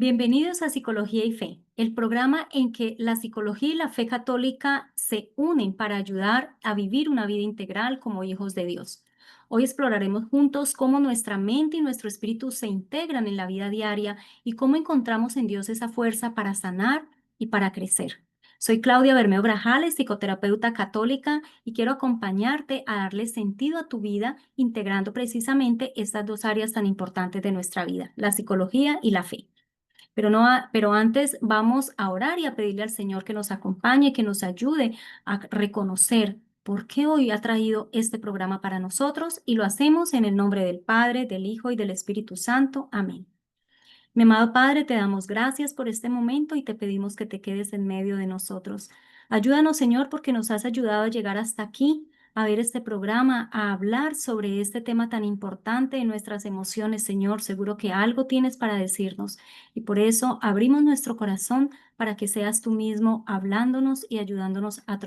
Bienvenidos a Psicología y Fe, el programa en que la psicología y la fe católica se unen para ayudar a vivir una vida integral como hijos de Dios. Hoy exploraremos juntos cómo nuestra mente y nuestro espíritu se integran en la vida diaria y cómo encontramos en Dios esa fuerza para sanar y para crecer. Soy Claudia Bermeo Grajales, psicoterapeuta católica, y quiero acompañarte a darle sentido a tu vida integrando precisamente estas dos áreas tan importantes de nuestra vida, la psicología y la fe. Pero antes vamos a orar y a pedirle al Señor que nos acompañe, que nos ayude a reconocer por qué hoy ha traído este programa para nosotros, y lo hacemos en el nombre del Padre, del Hijo y del Espíritu Santo. Amén. Mi amado Padre, te damos gracias por este momento y te pedimos que te quedes en medio de nosotros. Ayúdanos, Señor, porque nos has ayudado a llegar hasta aquí, a ver este programa, a hablar sobre este tema tan importante de nuestras emociones, Señor. Seguro que algo tienes para decirnos y por eso abrimos nuestro corazón para que seas tú mismo hablándonos y ayudándonos a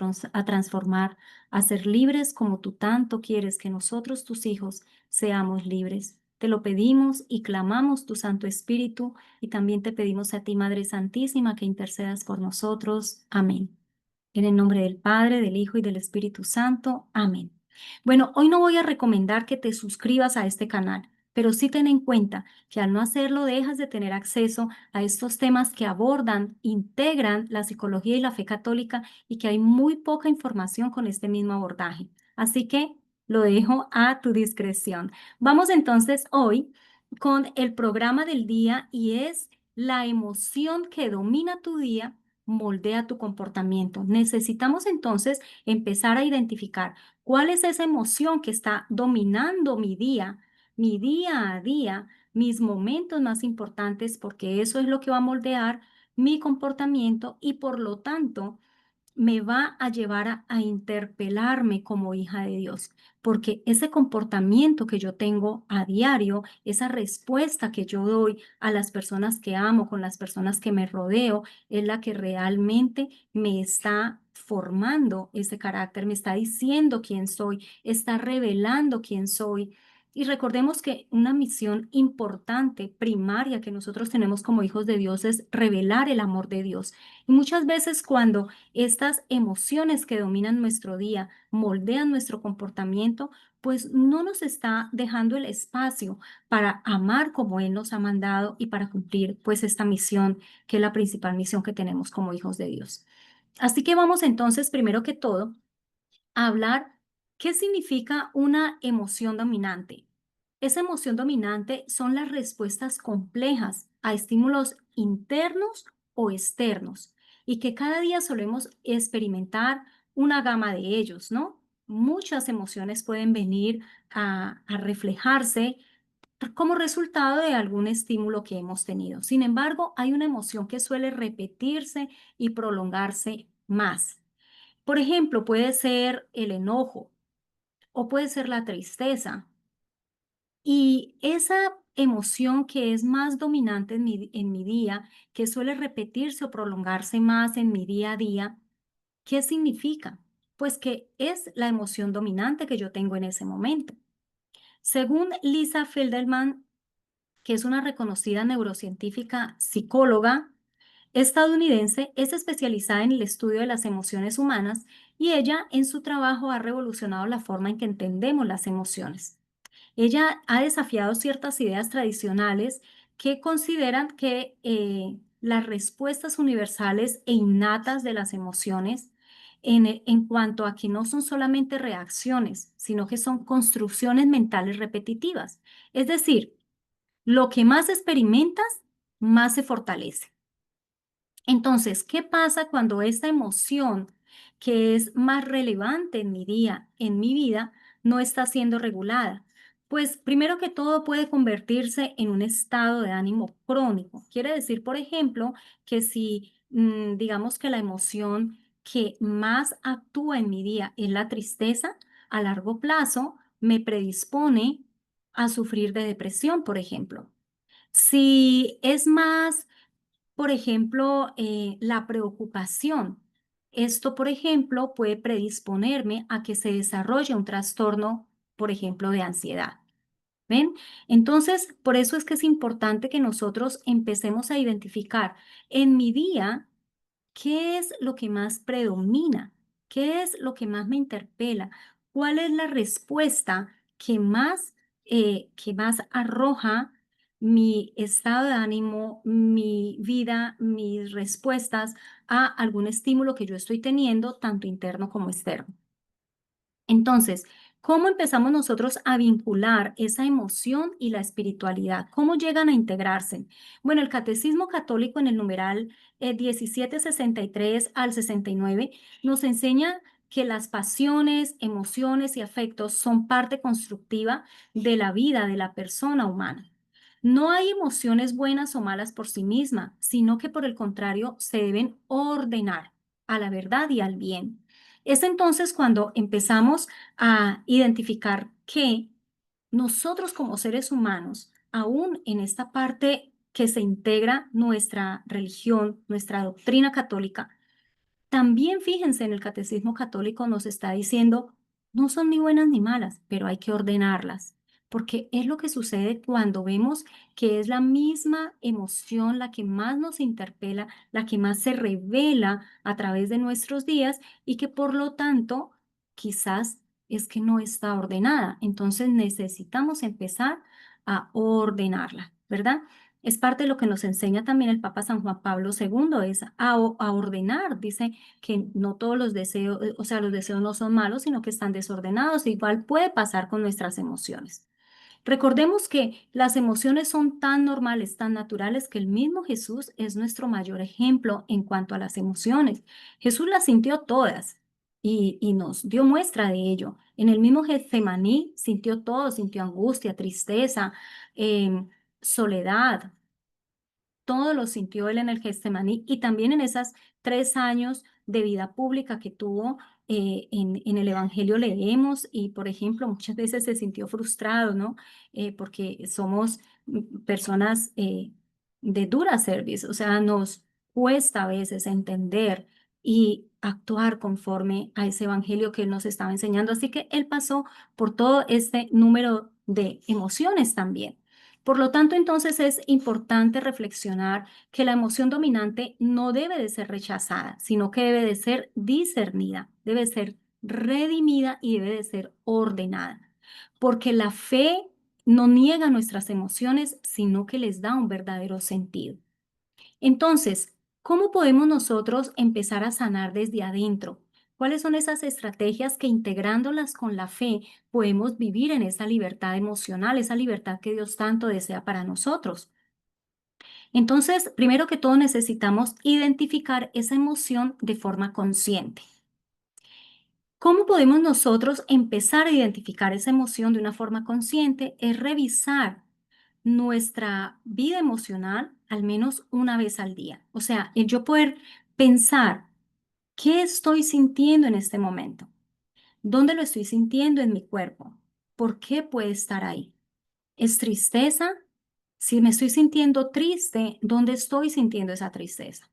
transformar, a ser libres como tú tanto quieres que nosotros, tus hijos, seamos libres. Te lo pedimos y clamamos tu Santo Espíritu, y también te pedimos a ti, Madre Santísima, que intercedas por nosotros. Amén. En el nombre del Padre, del Hijo y del Espíritu Santo. Amén. Bueno, hoy no voy a recomendar que te suscribas a este canal, pero sí ten en cuenta que al no hacerlo dejas de tener acceso a estos temas que abordan, integran la psicología y la fe católica, y que hay muy poca información con este mismo abordaje. Así que lo dejo a tu discreción. Vamos entonces hoy con el programa del día, y es la emoción que domina tu día moldea tu comportamiento. Necesitamos entonces empezar a identificar cuál es esa emoción que está dominando mi día a día, mis momentos más importantes, porque eso es lo que va a moldear mi comportamiento y por lo tanto me va a llevar a interpelarme como hija de Dios, porque ese comportamiento que yo tengo a diario, esa respuesta que yo doy a las personas que amo, con las personas que me rodeo, es la que realmente me está formando ese carácter, me está diciendo quién soy, está revelando quién soy. Y recordemos que una misión importante, primaria, que nosotros tenemos como hijos de Dios es revelar el amor de Dios. Y muchas veces cuando estas emociones que dominan nuestro día moldean nuestro comportamiento, pues no nos está dejando el espacio para amar como Él nos ha mandado y para cumplir pues esta misión, que es la principal misión que tenemos como hijos de Dios. Así que vamos entonces, primero que todo, a hablar qué significa una emoción dominante. Esa emoción dominante son las respuestas complejas a estímulos internos o externos, y que cada día solemos experimentar una gama de ellos, ¿no? Muchas emociones pueden venir a reflejarse como resultado de algún estímulo que hemos tenido. Sin embargo, hay una emoción que suele repetirse y prolongarse más. Por ejemplo, puede ser el enojo o puede ser la tristeza. Y esa emoción que es más dominante en mi día, que suele repetirse o prolongarse más en mi día a día, ¿qué significa? Pues que es la emoción dominante que yo tengo en ese momento. Según Lisa Feldman, que es una reconocida neurocientífica psicóloga estadounidense, es especializada en el estudio de las emociones humanas, y ella en su trabajo ha revolucionado la forma en que entendemos las emociones. Ella ha desafiado ciertas ideas tradicionales que consideran que las respuestas universales e innatas de las emociones, en cuanto a que no son solamente reacciones, sino que son construcciones mentales repetitivas. Es decir, lo que más experimentas, más se fortalece. Entonces, ¿qué pasa cuando esta emoción, que es más relevante en mi día, en mi vida, no está siendo regulada? Pues primero que todo puede convertirse en un estado de ánimo crónico. Quiere decir, por ejemplo, que si digamos que la emoción que más actúa en mi día es la tristeza, a largo plazo me predispone a sufrir de depresión, por ejemplo. Si es más, por ejemplo, la preocupación. Esto, por ejemplo, puede predisponerme a que se desarrolle un trastorno, por ejemplo, de ansiedad. ¿Ven? Entonces, por eso es que es importante que nosotros empecemos a identificar en mi día qué es lo que más predomina, qué es lo que más me interpela, cuál es la respuesta que más arroja mi estado de ánimo, mi vida, mis respuestas a algún estímulo que yo estoy teniendo, tanto interno como externo. Entonces, ¿cómo empezamos nosotros a vincular esa emoción y la espiritualidad? ¿Cómo llegan a integrarse? Bueno, el Catecismo Católico en el numeral 1763 al 69 nos enseña que las pasiones, emociones y afectos son parte constructiva de la vida de la persona humana. No hay emociones buenas o malas por sí mismas, sino que por el contrario se deben ordenar a la verdad y al bien. Es entonces cuando empezamos a identificar que nosotros como seres humanos, aún en esta parte que se integra nuestra religión, nuestra doctrina católica, también fíjense, en el Catecismo Católico nos está diciendo, no son ni buenas ni malas, pero hay que ordenarlas, porque es lo que sucede cuando vemos que es la misma emoción la que más nos interpela, la que más se revela a través de nuestros días y que por lo tanto quizás es que no está ordenada. Entonces necesitamos empezar a ordenarla, ¿verdad? Es parte de lo que nos enseña también el Papa San Juan Pablo II, es a ordenar. Dice que no todos los deseos, o sea, los deseos no son malos, sino que están desordenados. Igual puede pasar con nuestras emociones. Recordemos que las emociones son tan normales, tan naturales, que el mismo Jesús es nuestro mayor ejemplo en cuanto a las emociones. Jesús las sintió todas y nos dio muestra de ello. En el mismo Getsemaní sintió todo, sintió angustia, tristeza, soledad, todo lo sintió él en el Getsemaní y también en esas 3 años de vida pública que tuvo. En el Evangelio leemos y, por ejemplo, muchas veces se sintió frustrado, ¿no? Porque somos personas de dura service, o sea, nos cuesta a veces entender y actuar conforme a ese Evangelio que él nos estaba enseñando. Así que él pasó por todo este número de emociones también. Por lo tanto, entonces es importante reflexionar que la emoción dominante no debe de ser rechazada, sino que debe de ser discernida, debe ser redimida y debe de ser ordenada. Porque la fe no niega nuestras emociones, sino que les da un verdadero sentido. Entonces, ¿cómo podemos nosotros empezar a sanar desde adentro? ¿Cuáles son esas estrategias que integrándolas con la fe podemos vivir en esa libertad emocional, esa libertad que Dios tanto desea para nosotros? Entonces, primero que todo necesitamos identificar esa emoción de forma consciente. ¿Cómo podemos nosotros empezar a identificar esa emoción de una forma consciente? Es revisar nuestra vida emocional al menos una vez al día. O sea, el yo poder pensar qué estoy sintiendo en este momento, dónde lo estoy sintiendo en mi cuerpo, por qué puede estar ahí. ¿Es tristeza? Si me estoy sintiendo triste, ¿dónde estoy sintiendo esa tristeza?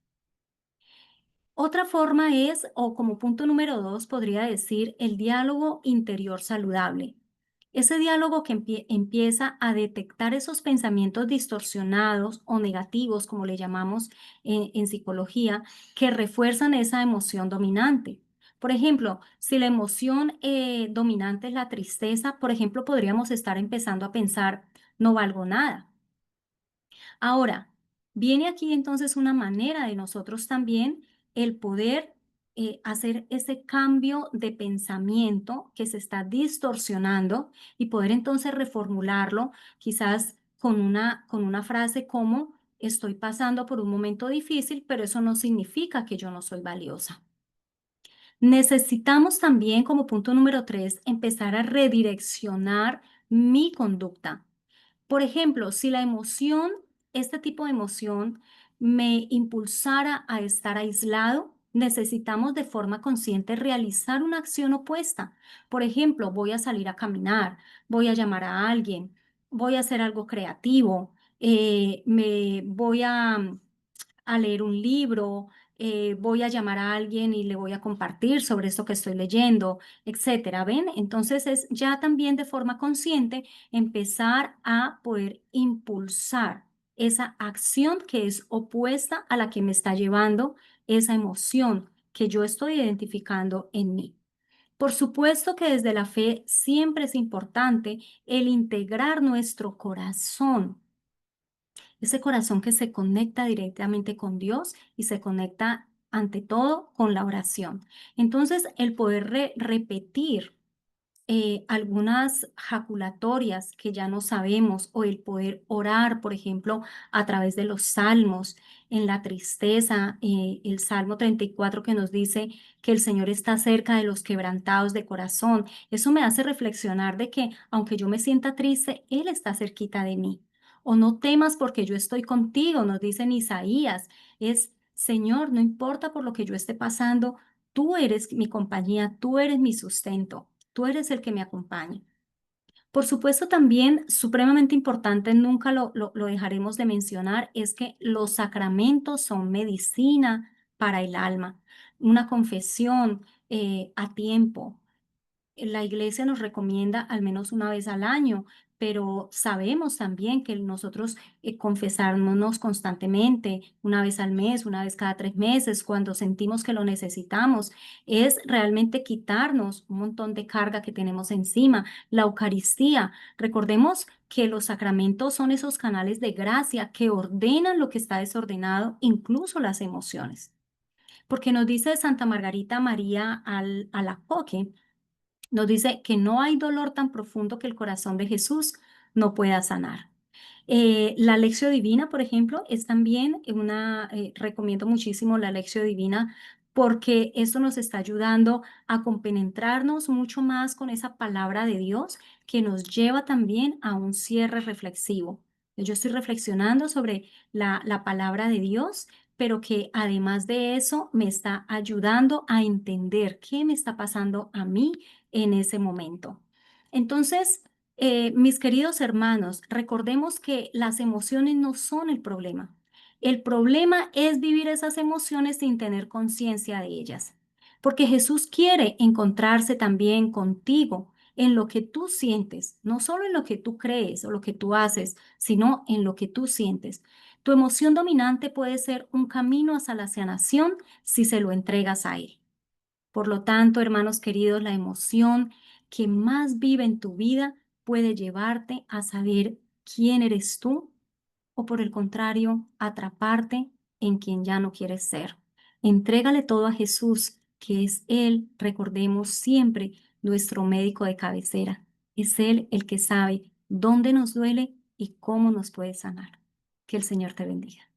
Otra forma es, o como punto número 2, podría decir el diálogo interior saludable. Ese diálogo que empieza a detectar esos pensamientos distorsionados o negativos, como le llamamos en psicología, que refuerzan esa emoción dominante. Por ejemplo, si la emoción dominante es la tristeza, por ejemplo, podríamos estar empezando a pensar, no valgo nada. Ahora, viene aquí entonces una manera de nosotros también el poder hacer ese cambio de pensamiento que se está distorsionando y poder entonces reformularlo quizás con una frase como estoy pasando por un momento difícil, pero eso no significa que yo no soy valiosa. Necesitamos también, como punto número 3, empezar a redireccionar mi conducta. Por ejemplo, si la emoción, este tipo de emoción, me impulsara a estar aislado, necesitamos de forma consciente realizar una acción opuesta. Por ejemplo, voy a salir a caminar, voy a llamar a alguien, voy a hacer algo creativo, me voy a leer un libro, voy a llamar a alguien y le voy a compartir sobre esto que estoy leyendo, etcétera. ¿Ven? Entonces es ya también de forma consciente empezar a poder impulsar esa acción que es opuesta a la que me está llevando esa emoción que yo estoy identificando en mí. Por supuesto que desde la fe siempre es importante el integrar nuestro corazón, ese corazón que se conecta directamente con Dios y se conecta ante todo con la oración. Entonces, el poder repetir algunas jaculatorias que ya no sabemos o el poder orar, por ejemplo, a través de los salmos, en la tristeza, el Salmo 34 que nos dice que el Señor está cerca de los quebrantados de corazón. Eso me hace reflexionar de que aunque yo me sienta triste, Él está cerquita de mí. O no temas porque yo estoy contigo, nos dice en Isaías. Es, Señor, no importa por lo que yo esté pasando, tú eres mi compañía, tú eres mi sustento. Tú eres el que me acompaña. Por supuesto, también supremamente importante, nunca lo dejaremos de mencionar, es que los sacramentos son medicina para el alma. Una confesión a tiempo, la iglesia nos recomienda al menos una vez al año, pero sabemos también que nosotros confesarnos constantemente, una vez al mes, una vez cada 3 meses, cuando sentimos que lo necesitamos, es realmente quitarnos un montón de carga que tenemos encima. La Eucaristía, recordemos que los sacramentos son esos canales de gracia que ordenan lo que está desordenado, incluso las emociones. Porque nos dice Santa Margarita María Alacoque, nos dice que no hay dolor tan profundo que el corazón de Jesús no pueda sanar. La Lección Divina, por ejemplo, es también recomiendo muchísimo la Lección Divina porque esto nos está ayudando a compenetrarnos mucho más con esa palabra de Dios que nos lleva también a un cierre reflexivo. Yo estoy reflexionando sobre la palabra de Dios, pero que además de eso me está ayudando a entender qué me está pasando a mí en ese momento. Entonces, mis queridos hermanos, recordemos que las emociones no son el problema. El problema es vivir esas emociones sin tener conciencia de ellas, porque Jesús quiere encontrarse también contigo en lo que tú sientes, no solo en lo que tú crees o lo que tú haces, sino en lo que tú sientes. Tu emoción dominante puede ser un camino hacia la sanación si se lo entregas a Él. Por lo tanto, hermanos queridos, la emoción que más vive en tu vida puede llevarte a saber quién eres tú o por el contrario, atraparte en quien ya no quieres ser. Entrégale todo a Jesús, que es Él, recordemos siempre, nuestro médico de cabecera. Es Él el que sabe dónde nos duele y cómo nos puede sanar. Que el Señor te bendiga.